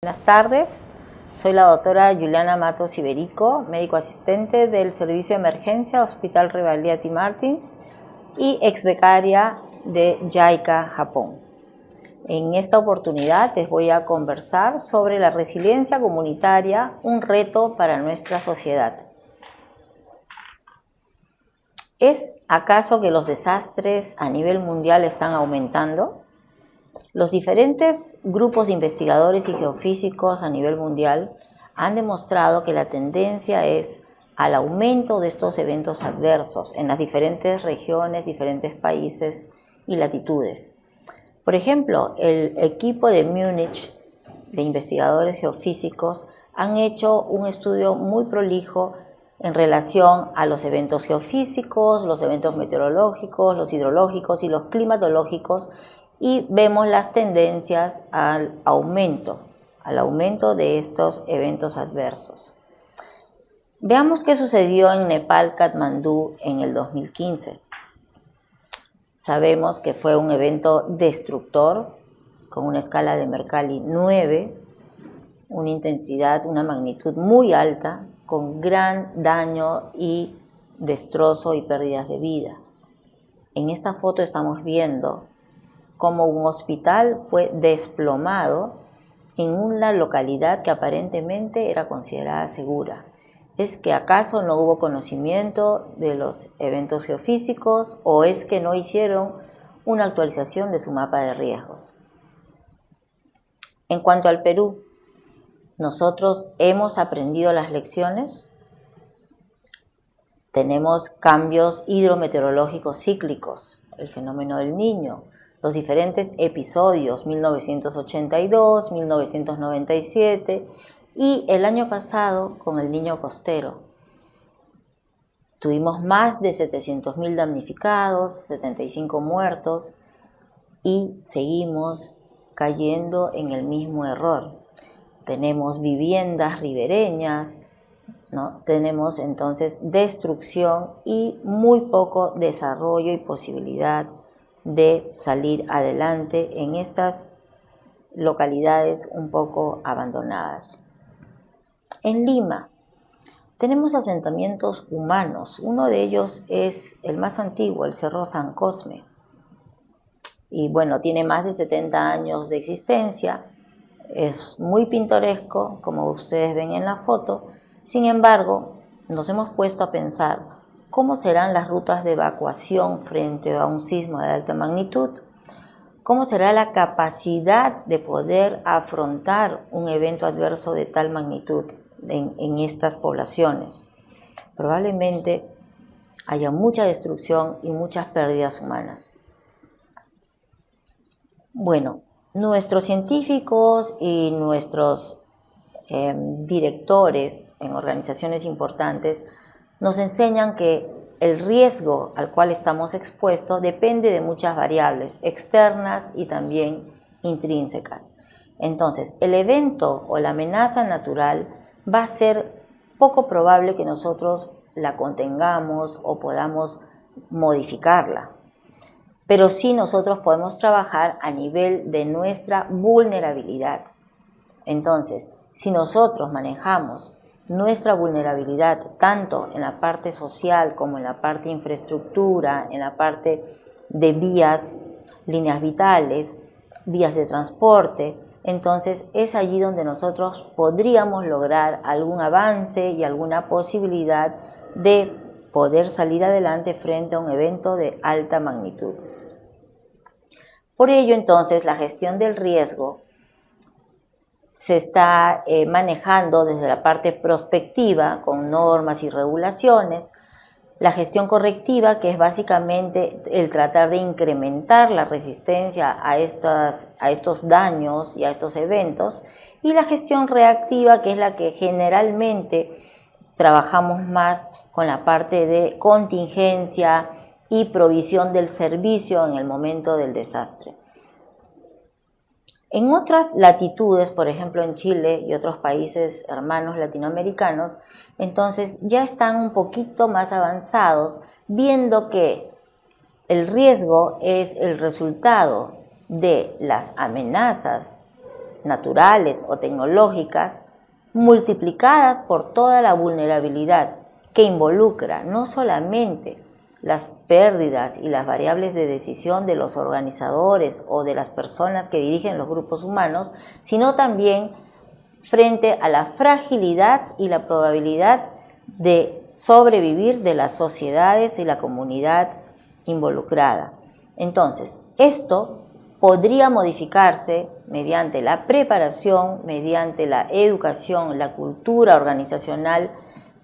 Buenas tardes, soy la doctora Juliana Matos Iberico, médico asistente del Servicio de Emergencia Hospital Revalliati Martins y ex becaria de JICA, Japón. En esta oportunidad les voy a conversar sobre la resiliencia comunitaria, un reto para nuestra sociedad. ¿Es acaso que los desastres a nivel mundial están aumentando? Los diferentes grupos de investigadores y geofísicos a nivel mundial han demostrado que la tendencia es al aumento de estos eventos adversos en las diferentes regiones, diferentes países y latitudes. Por ejemplo, el equipo de Múnich de investigadores geofísicos han hecho un estudio muy prolijo en relación a los eventos geofísicos, los eventos meteorológicos, los hidrológicos y los climatológicos, y vemos las tendencias al aumento de estos eventos adversos. Veamos qué sucedió en Nepal, Katmandú, en el 2015. Sabemos que fue un evento destructor, con una escala de Mercalli 9, una intensidad, una magnitud muy alta, con gran daño y destrozo y pérdidas de vida. En esta foto estamos viendo cómo un hospital fue desplomado en una localidad que aparentemente era considerada segura. ¿Es que acaso no hubo conocimiento de los eventos geofísicos o es que no hicieron una actualización de su mapa de riesgos? En cuanto al Perú, ¿nosotros hemos aprendido las lecciones? Tenemos cambios hidrometeorológicos cíclicos, el fenómeno del Niño, los diferentes episodios 1982, 1997 y el año pasado con el Niño costero. Tuvimos más de 700.000 damnificados, 75 muertos y seguimos cayendo en el mismo error. Tenemos viviendas ribereñas, ¿no? Tenemos entonces destrucción y muy poco desarrollo y posibilidad de salir adelante en estas localidades un poco abandonadas. En Lima tenemos asentamientos humanos. Uno de ellos es el más antiguo, el Cerro San Cosme. Y bueno, tiene más de 70 años de existencia. Es muy pintoresco, como ustedes ven en la foto. Sin embargo, nos hemos puesto a pensar ¿cómo serán las rutas de evacuación frente a un sismo de alta magnitud? ¿Cómo será la capacidad de poder afrontar un evento adverso de tal magnitud en estas poblaciones? Probablemente haya mucha destrucción y muchas pérdidas humanas. Bueno, nuestros científicos y nuestros directores en organizaciones importantes nos enseñan que el riesgo al cual estamos expuestos depende de muchas variables externas y también intrínsecas. Entonces, el evento o la amenaza natural va a ser poco probable que nosotros la contengamos o podamos modificarla. Pero sí nosotros podemos trabajar a nivel de nuestra vulnerabilidad. Entonces, si nosotros manejamos nuestra vulnerabilidad tanto en la parte social como en la parte de infraestructura, en la parte de vías, líneas vitales, vías de transporte, entonces es allí donde nosotros podríamos lograr algún avance y alguna posibilidad de poder salir adelante frente a un evento de alta magnitud. Por ello, entonces, la gestión del riesgo se está manejando desde la parte prospectiva con normas y regulaciones, la gestión correctiva, que es básicamente el tratar de incrementar la resistencia a estos daños y a estos eventos, y la gestión reactiva, que es la que generalmente trabajamos más con la parte de contingencia y provisión del servicio en el momento del desastre. En otras latitudes, por ejemplo en Chile y otros países hermanos latinoamericanos, entonces ya están un poquito más avanzados, viendo que el riesgo es el resultado de las amenazas naturales o tecnológicas, multiplicadas por toda la vulnerabilidad que involucra no solamente las pérdidas y las variables de decisión de los organizadores o de las personas que dirigen los grupos humanos, sino también frente a la fragilidad y la probabilidad de sobrevivir de las sociedades y la comunidad involucrada. Entonces, esto podría modificarse mediante la preparación, mediante la educación, la cultura organizacional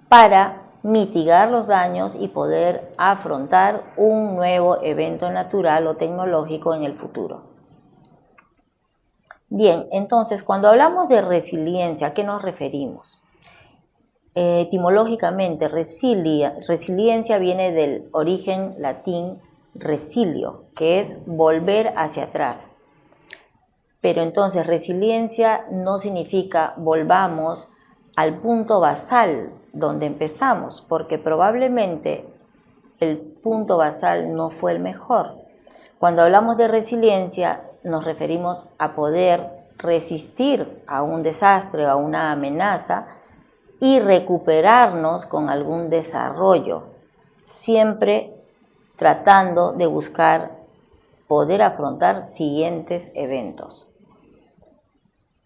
para mitigar los daños y poder afrontar un nuevo evento natural o tecnológico en el futuro. Bien, entonces cuando hablamos de resiliencia, ¿a qué nos referimos? Etimológicamente, resiliencia viene del origen latín resilio, que es volver hacia atrás. Pero entonces resiliencia no significa volvamos al punto basal donde empezamos, porque probablemente el punto basal no fue el mejor. Cuando hablamos de resiliencia nos referimos a poder resistir a un desastre, a una amenaza y recuperarnos con algún desarrollo, siempre tratando de buscar poder afrontar siguientes eventos.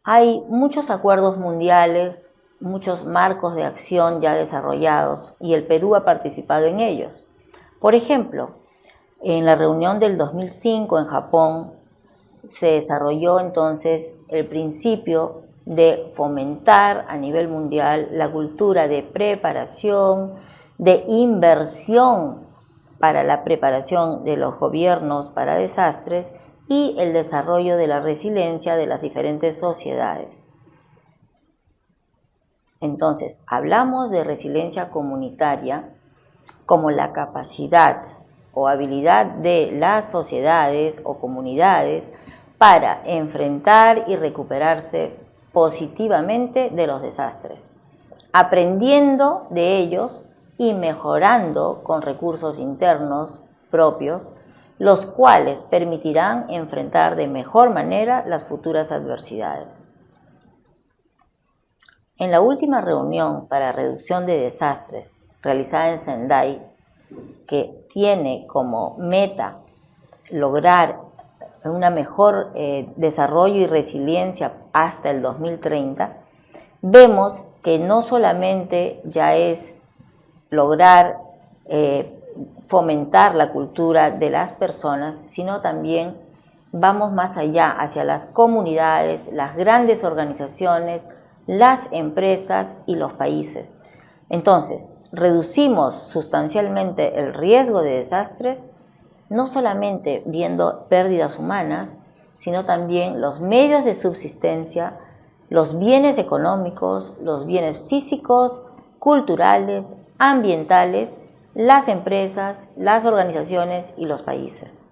Hay muchos acuerdos mundiales, muchos marcos de acción ya desarrollados y el Perú ha participado en ellos. Por ejemplo, en la reunión del 2005 en Japón se desarrolló entonces el principio de fomentar a nivel mundial la cultura de preparación, de inversión para la preparación de los gobiernos para desastres y el desarrollo de la resiliencia de las diferentes sociedades. Entonces, hablamos de resiliencia comunitaria como la capacidad o habilidad de las sociedades o comunidades para enfrentar y recuperarse positivamente de los desastres, aprendiendo de ellos y mejorando con recursos internos propios, los cuales permitirán enfrentar de mejor manera las futuras adversidades. En la última reunión para reducción de desastres realizada en Sendai, que tiene como meta lograr un mejor desarrollo y resiliencia hasta el 2030, vemos que no solamente ya es lograr fomentar la cultura de las personas, sino también vamos más allá, hacia las comunidades, las grandes organizaciones, las empresas y los países. Entonces, reducimos sustancialmente el riesgo de desastres, no solamente viendo pérdidas humanas, sino también los medios de subsistencia, los bienes económicos, los bienes físicos, culturales, ambientales, las empresas, las organizaciones y los países.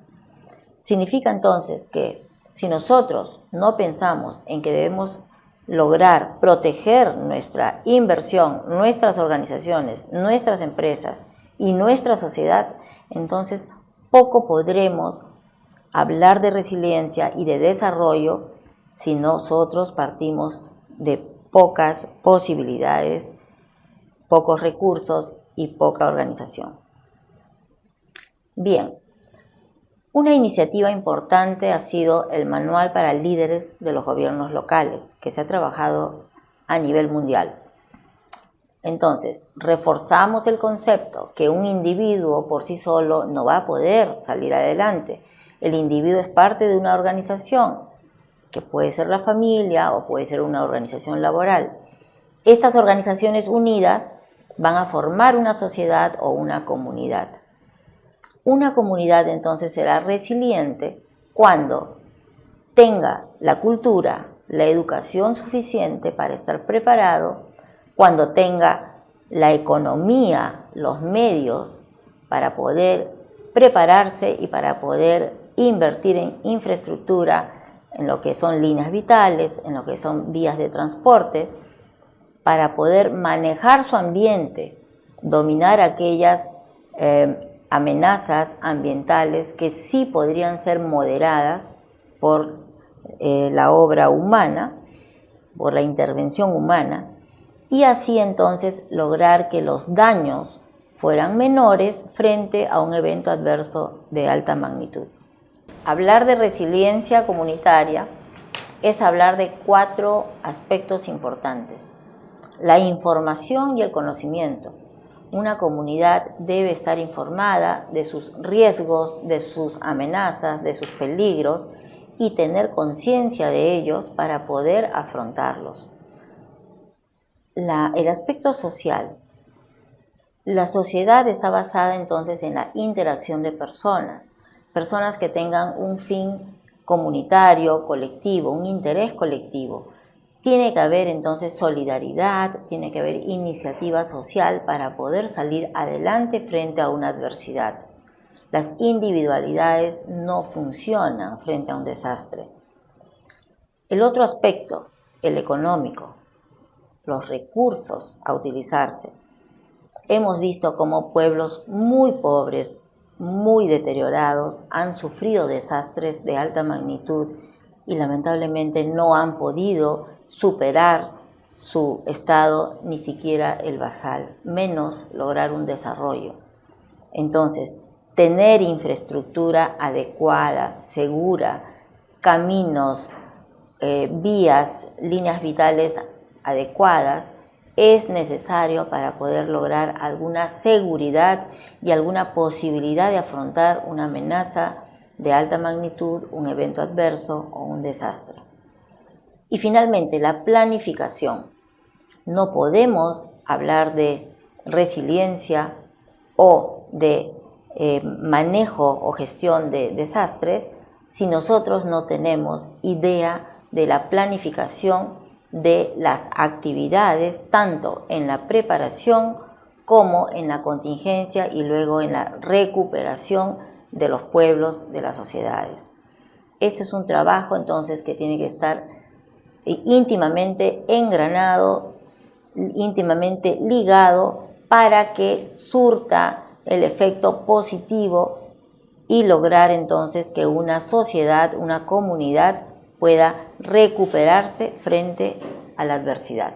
Significa entonces que si nosotros no pensamos en que debemos lograr proteger nuestra inversión, nuestras organizaciones, nuestras empresas y nuestra sociedad, entonces poco podremos hablar de resiliencia y de desarrollo si nosotros partimos de pocas posibilidades, pocos recursos y poca organización. Bien, una iniciativa importante ha sido el Manual para Líderes de los Gobiernos Locales, que se ha trabajado a nivel mundial. Entonces, reforzamos el concepto que un individuo por sí solo no va a poder salir adelante. El individuo es parte de una organización, que puede ser la familia o puede ser una organización laboral. Estas organizaciones unidas van a formar una sociedad o una comunidad. Una comunidad entonces será resiliente cuando tenga la cultura, la educación suficiente para estar preparado, cuando tenga la economía, los medios para poder prepararse y para poder invertir en infraestructura, en lo que son líneas vitales, en lo que son vías de transporte, para poder manejar su ambiente, dominar aquellas amenazas ambientales que sí podrían ser moderadas por la obra humana, por la intervención humana, y así entonces lograr que los daños fueran menores frente a un evento adverso de alta magnitud. Hablar de resiliencia comunitaria es hablar de 4 aspectos importantes. La información y el conocimiento. Una comunidad debe estar informada de sus riesgos, de sus amenazas, de sus peligros y tener conciencia de ellos para poder afrontarlos. El aspecto social. La sociedad está basada entonces en la interacción de personas que tengan un fin comunitario, colectivo, un interés colectivo. Tiene que haber entonces solidaridad, tiene que haber iniciativa social para poder salir adelante frente a una adversidad. Las individualidades no funcionan frente a un desastre. El otro aspecto, el económico, los recursos a utilizarse. Hemos visto cómo pueblos muy pobres, muy deteriorados, han sufrido desastres de alta magnitud y lamentablemente no han podido superar su estado, ni siquiera el basal, menos lograr un desarrollo. Entonces, tener infraestructura adecuada, segura, caminos, vías, líneas vitales adecuadas, es necesario para poder lograr alguna seguridad y alguna posibilidad de afrontar una amenaza de alta magnitud, un evento adverso o un desastre. Y finalmente, la planificación. No podemos hablar de resiliencia o de manejo o gestión de desastres si nosotros no tenemos idea de la planificación de las actividades, tanto en la preparación como en la contingencia y luego en la recuperación de los pueblos, de las sociedades. Este es un trabajo entonces que tiene que estar íntimamente engranado, íntimamente ligado para que surta el efecto positivo y lograr entonces que una sociedad, una comunidad pueda recuperarse frente a la adversidad.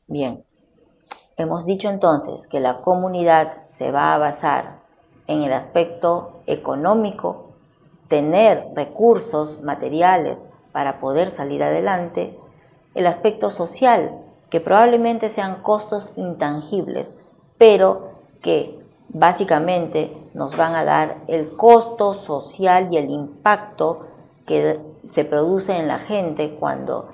Bien, hemos dicho entonces que la comunidad se va a basar en el aspecto económico, tener recursos materiales para poder salir adelante, el aspecto social, que probablemente sean costos intangibles, pero que básicamente nos van a dar el costo social y el impacto que se produce en la gente cuando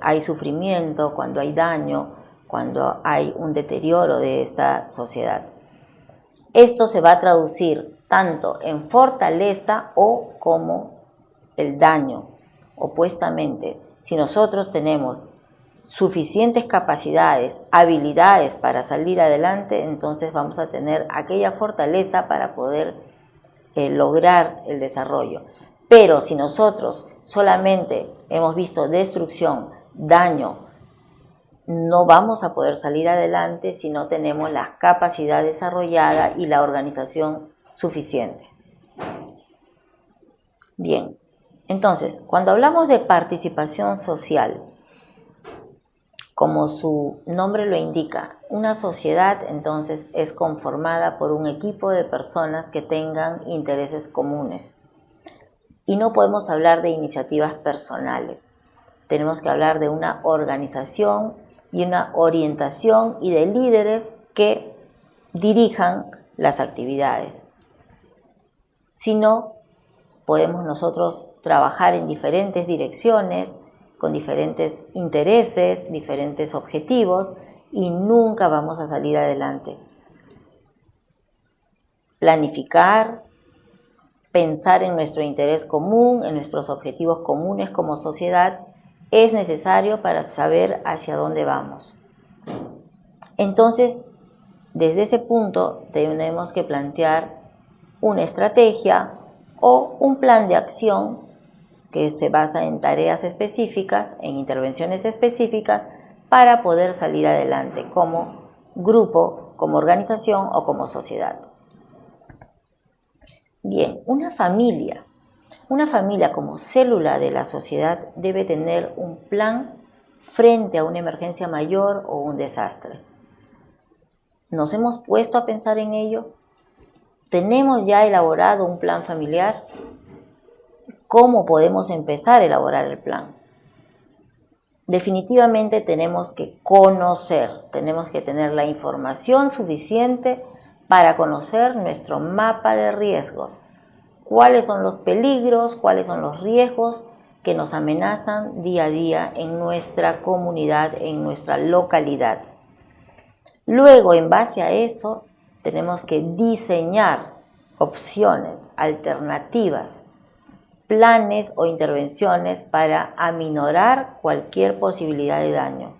hay sufrimiento, cuando hay daño, cuando hay un deterioro de esta sociedad. Esto se va a traducir tanto en fortaleza o como el daño. Opuestamente, si nosotros tenemos suficientes capacidades, habilidades para salir adelante, entonces vamos a tener aquella fortaleza para poder lograr el desarrollo. Pero si nosotros solamente hemos visto destrucción, daño, no vamos a poder salir adelante si no tenemos la capacidad desarrollada y la organización suficiente. Bien, entonces, cuando hablamos de participación social, como su nombre lo indica, una sociedad entonces es conformada por un equipo de personas que tengan intereses comunes. Y no podemos hablar de iniciativas personales. Tenemos que hablar de una organización y una orientación y de líderes que dirijan las actividades. Si no, podemos nosotros trabajar en diferentes direcciones, con diferentes intereses, diferentes objetivos, y nunca vamos a salir adelante. Planificar, pensar en nuestro interés común, en nuestros objetivos comunes como sociedad, es necesario para saber hacia dónde vamos. Entonces, desde ese punto tenemos que plantear una estrategia o un plan de acción que se basa en tareas específicas, en intervenciones específicas para poder salir adelante como grupo, como organización o como sociedad. Bien, una familia Una familia como célula de la sociedad debe tener un plan frente a una emergencia mayor o un desastre. ¿Nos hemos puesto a pensar en ello? ¿Tenemos ya elaborado un plan familiar? ¿Cómo podemos empezar a elaborar el plan? Definitivamente tenemos que conocer, tenemos que tener la información suficiente para conocer nuestro mapa de riesgos. ¿Cuáles son los peligros, cuáles son los riesgos que nos amenazan día a día en nuestra comunidad, en nuestra localidad? Luego, en base a eso, tenemos que diseñar opciones, alternativas, planes o intervenciones para aminorar cualquier posibilidad de daño.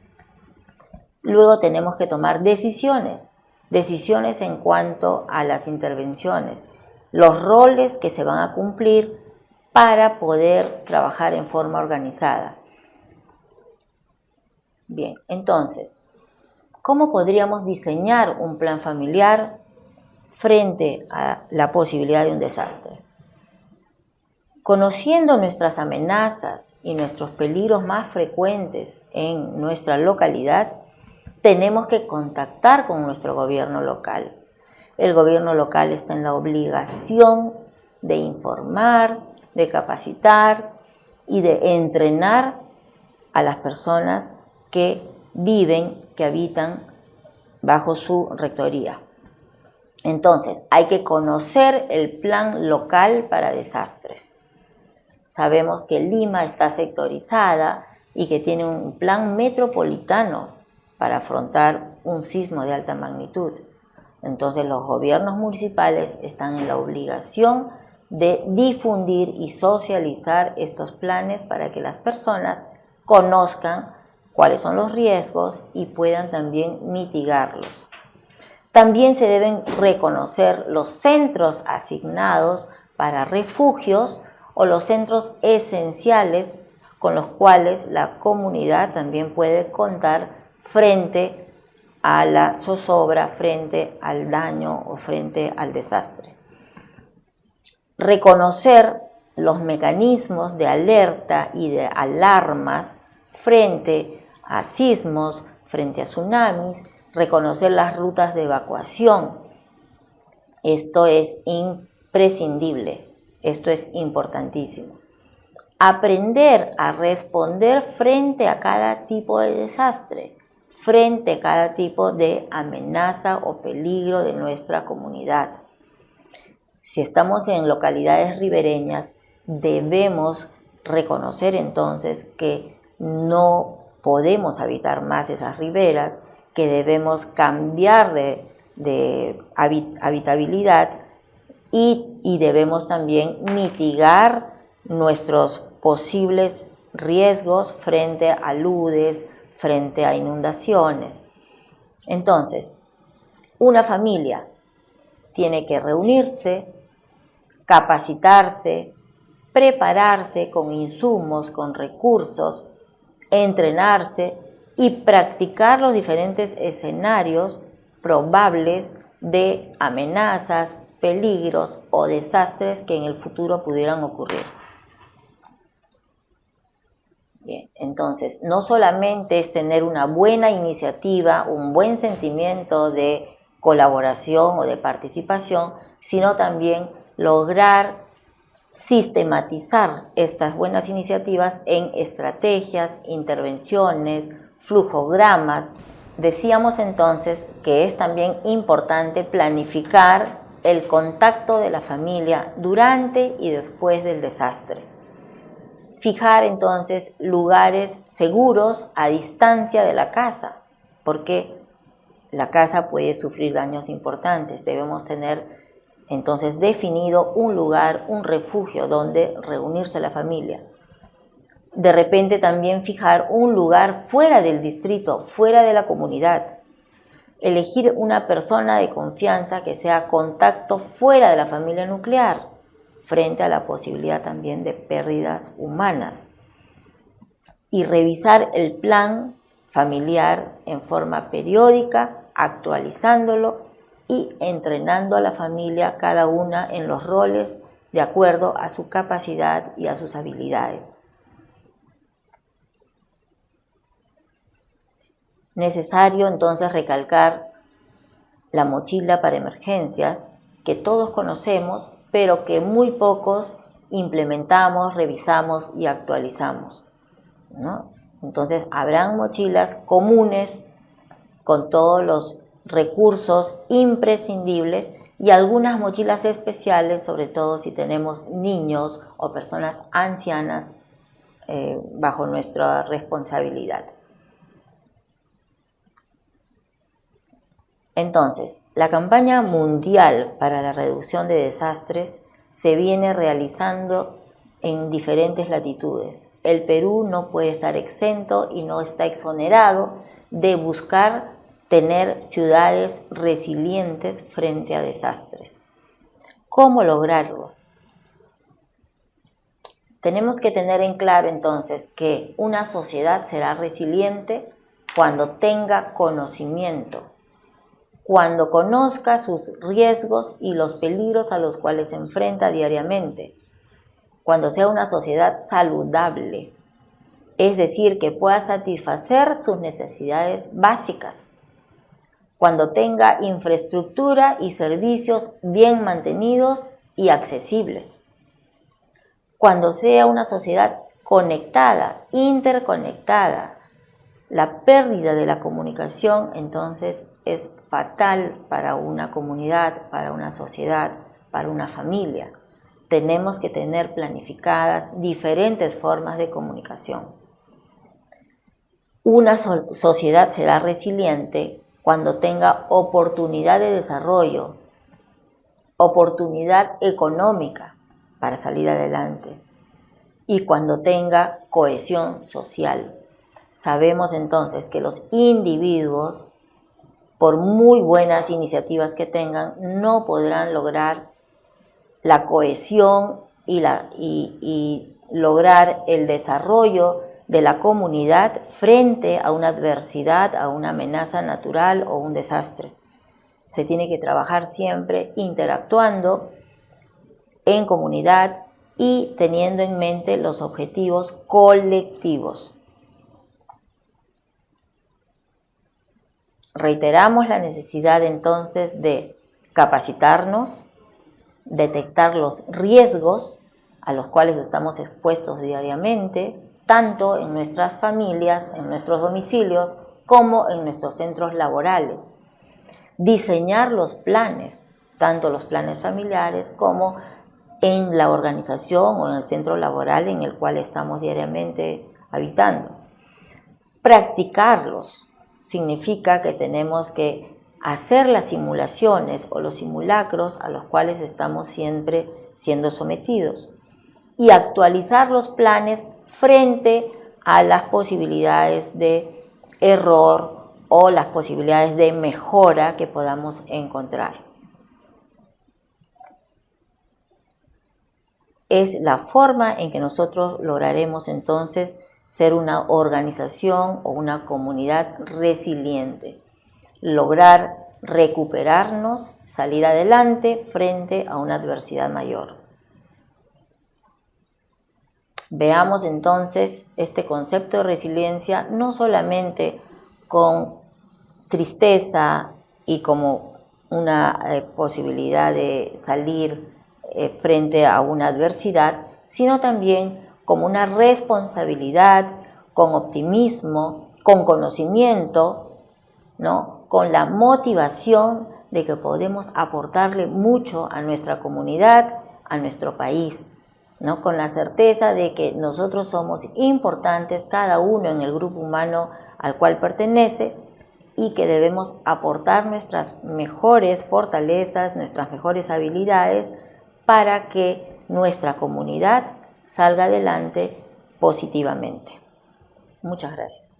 Luego tenemos que tomar decisiones en cuanto a las intervenciones, los roles que se van a cumplir para poder trabajar en forma organizada. Bien, entonces, ¿cómo podríamos diseñar un plan familiar frente a la posibilidad de un desastre? Conociendo nuestras amenazas y nuestros peligros más frecuentes en nuestra localidad, tenemos que contactar con nuestro gobierno local. El gobierno local está en la obligación de informar, de capacitar y de entrenar a las personas que viven, que habitan bajo su rectoría. Entonces, hay que conocer el plan local para desastres. Sabemos que Lima está sectorizada y que tiene un plan metropolitano para afrontar un sismo de alta magnitud. Entonces, los gobiernos municipales están en la obligación de difundir y socializar estos planes para que las personas conozcan cuáles son los riesgos y puedan también mitigarlos. También se deben reconocer los centros asignados para refugios o los centros esenciales con los cuales la comunidad también puede contar frente a la zozobra, frente al daño o frente al desastre. Reconocer los mecanismos de alerta y de alarmas frente a sismos, frente a tsunamis, reconocer las rutas de evacuación. Esto es imprescindible. Esto es importantísimo. Aprender a responder frente a cada tipo de desastre, frente a cada tipo de amenaza o peligro de nuestra comunidad. Si estamos en localidades ribereñas, debemos reconocer entonces que no podemos habitar más esas riberas, que debemos cambiar de habitabilidad y debemos también mitigar nuestros posibles riesgos frente a aludes, frente a inundaciones. Entonces, una familia tiene que reunirse, capacitarse, prepararse con insumos, con recursos, entrenarse y practicar los diferentes escenarios probables de amenazas, peligros o desastres que en el futuro pudieran ocurrir. Bien, entonces, no solamente es tener una buena iniciativa, un buen sentimiento de colaboración o de participación, sino también lograr sistematizar estas buenas iniciativas en estrategias, intervenciones, flujogramas. Decíamos entonces que es también importante planificar el contacto de la familia durante y después del desastre. Fijar entonces lugares seguros a distancia de la casa, porque la casa puede sufrir daños importantes. Debemos tener entonces definido un lugar, un refugio donde reunirse la familia. De repente también fijar un lugar fuera del distrito, fuera de la comunidad. Elegir una persona de confianza que sea contacto fuera de la familia nuclear, frente a la posibilidad también de pérdidas humanas. Y revisar el plan familiar en forma periódica, actualizándolo y entrenando a la familia cada una en los roles de acuerdo a su capacidad y a sus habilidades. Necesario entonces recalcar la mochila para emergencias, que todos conocemos, pero que muy pocos implementamos, revisamos y actualizamos, ¿no? Entonces, habrán mochilas comunes con todos los recursos imprescindibles y algunas mochilas especiales, sobre todo si tenemos niños o personas ancianas bajo nuestra responsabilidad. Entonces, la campaña mundial para la reducción de desastres se viene realizando en diferentes latitudes. El Perú no puede estar exento y no está exonerado de buscar tener ciudades resilientes frente a desastres. ¿Cómo lograrlo? Tenemos que tener en claro entonces que una sociedad será resiliente cuando tenga conocimiento, cuando conozca sus riesgos y los peligros a los cuales se enfrenta diariamente, cuando sea una sociedad saludable, es decir, que pueda satisfacer sus necesidades básicas, cuando tenga infraestructura y servicios bien mantenidos y accesibles, cuando sea una sociedad conectada, interconectada. La pérdida de la comunicación entonces es fatal para una comunidad, para una sociedad, para una familia. Tenemos que tener planificadas diferentes formas de comunicación. Una sociedad será resiliente cuando tenga oportunidad de desarrollo, oportunidad económica para salir adelante y cuando tenga cohesión social. Sabemos entonces que los individuos, por muy buenas iniciativas que tengan, no podrán lograr la cohesión y lograr el desarrollo de la comunidad frente a una adversidad, a una amenaza natural o un desastre. Se tiene que trabajar siempre interactuando en comunidad y teniendo en mente los objetivos colectivos. Reiteramos la necesidad entonces de capacitarnos, detectar los riesgos a los cuales estamos expuestos diariamente, tanto en nuestras familias, en nuestros domicilios, como en nuestros centros laborales. Diseñar los planes, tanto los planes familiares como en la organización o en el centro laboral en el cual estamos diariamente habitando. Practicarlos significa que tenemos que hacer las simulaciones o los simulacros a los cuales estamos siempre siendo sometidos y actualizar los planes frente a las posibilidades de error o las posibilidades de mejora que podamos encontrar. Es la forma en que nosotros lograremos entonces ser una organización o una comunidad resiliente, lograr recuperarnos, salir adelante frente a una adversidad mayor. Veamos entonces este concepto de resiliencia no solamente con tristeza y como una posibilidad de salir frente a una adversidad, sino también como una responsabilidad, con optimismo, con conocimiento, ¿no? Con la motivación de que podemos aportarle mucho a nuestra comunidad, a nuestro país, ¿no? Con la certeza de que nosotros somos importantes, cada uno en el grupo humano al cual pertenece, y que debemos aportar nuestras mejores fortalezas, nuestras mejores habilidades para que nuestra comunidad salga adelante positivamente. Muchas gracias.